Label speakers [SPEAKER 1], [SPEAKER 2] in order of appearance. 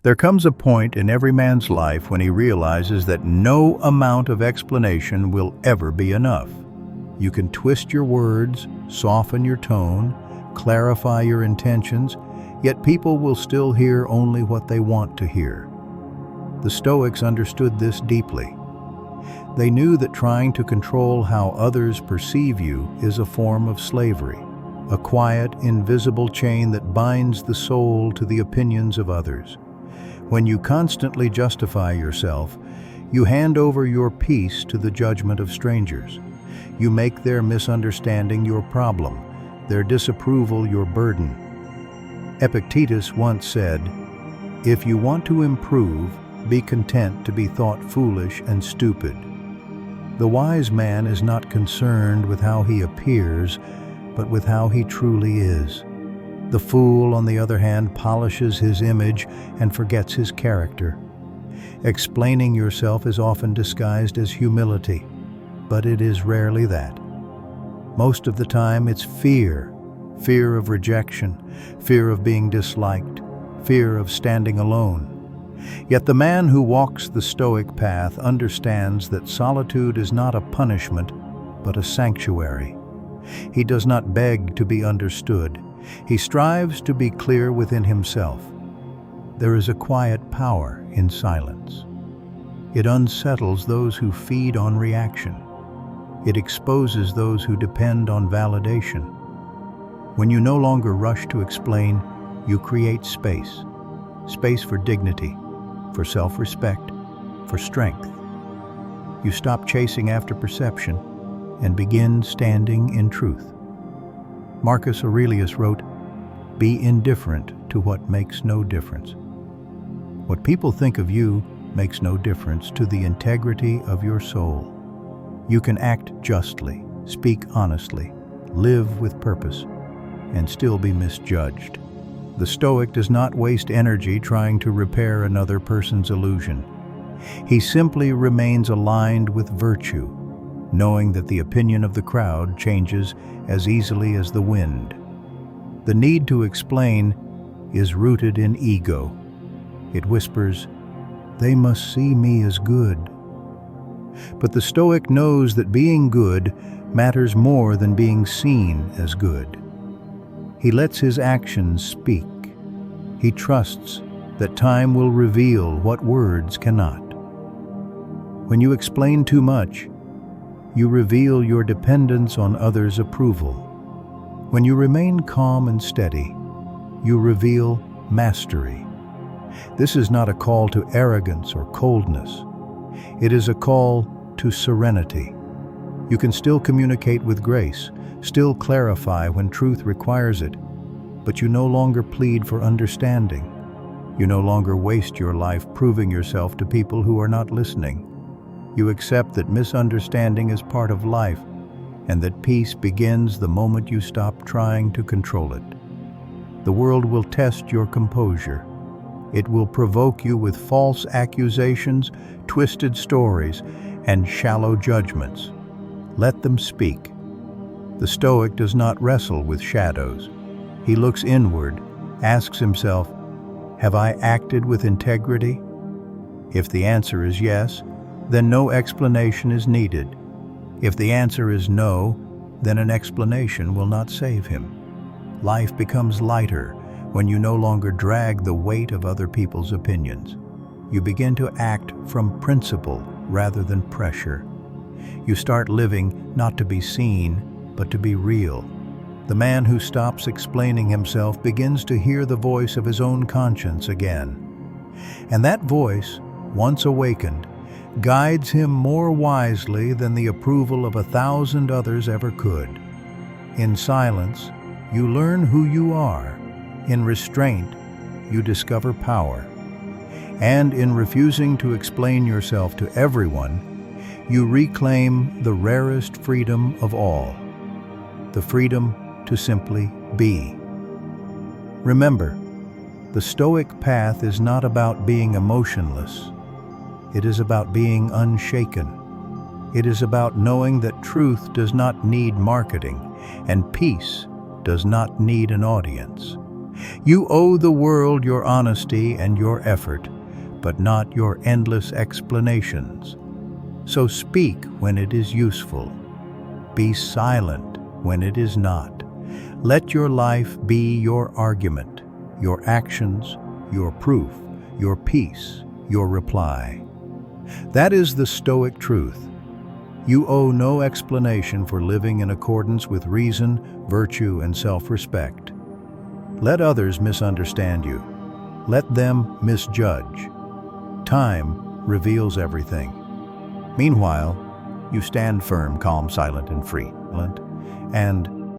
[SPEAKER 1] There comes a point in every man's life when he realizes that no amount of explanation will ever be enough. You can twist your words, soften your tone, clarify your intentions, yet people will still hear only what they want to hear. The Stoics understood this deeply. They knew that trying to control how others perceive you is a form of slavery, a quiet, invisible chain that binds the soul to the opinions of others. When you constantly justify yourself, you hand over your peace to the judgment of strangers. You make their misunderstanding your problem, their disapproval your burden. Epictetus once said, "If you want to improve, be content to be thought foolish and stupid." The wise man is not concerned with how he appears, but with how he truly is. The fool, on the other hand, polishes his image and forgets his character. Explaining yourself is often disguised as humility, but it is rarely that. Most of the time it's fear of rejection, fear of being disliked, fear of standing alone. Yet the man who walks the Stoic path understands that solitude is not a punishment, but a sanctuary. He does not beg to be understood. He strives to be clear within himself. There is a quiet power in silence. It unsettles those who feed on reaction. It exposes those who depend on validation. When you no longer rush to explain, you create space. Space for dignity, for self-respect, for strength. You stop chasing after perception and begin standing in truth. Marcus Aurelius wrote, "Be indifferent to what makes no difference." What people think of you makes no difference to the integrity of your soul. You can act justly, speak honestly, live with purpose, and still be misjudged. The Stoic does not waste energy trying to repair another person's illusion. He simply remains aligned with virtue, knowing that the opinion of the crowd changes as easily as the wind. The need to explain is rooted in ego. It whispers, "They must see me as good." But the Stoic knows that being good matters more than being seen as good. He lets his actions speak. He trusts that time will reveal what words cannot. When you explain too much, you reveal your dependence on others' approval. When you remain calm and steady, you reveal mastery. This is not a call to arrogance or coldness. It is a call to serenity. You can still communicate with grace, still clarify when truth requires it, but you no longer plead for understanding. You no longer waste your life proving yourself to people who are not listening. You accept that misunderstanding is part of life, and that peace begins the moment you stop trying to control it. The world will test your composure. It will provoke you with false accusations, twisted stories, and shallow judgments. Let them speak. The Stoic does not wrestle with shadows. He looks inward, asks himself, "Have I acted with integrity?" If the answer is yes, then no explanation is needed. If the answer is no, then an explanation will not save him. Life becomes lighter when you no longer drag the weight of other people's opinions. You begin to act from principle rather than pressure. You start living not to be seen, but to be real. The man who stops explaining himself begins to hear the voice of his own conscience again. And that voice, once awakened, guides him more wisely than the approval of 1,000 others ever could. In silence, you learn who you are. In restraint, you discover power. And in refusing to explain yourself to everyone, you reclaim the rarest freedom of all, the freedom to simply be. Remember, the Stoic path is not about being emotionless. It is about being unshaken. It is about knowing that truth does not need marketing, and peace does not need an audience. You owe the world your honesty and your effort, but not your endless explanations. So speak when it is useful. Be silent when it is not. Let your life be your argument, your actions, your proof, your peace, your reply. That is the Stoic truth. You owe no explanation for living in accordance with reason, virtue, and self-respect. Let others misunderstand you. Let them misjudge. Time reveals everything. Meanwhile, you stand firm, calm, silent, and free. And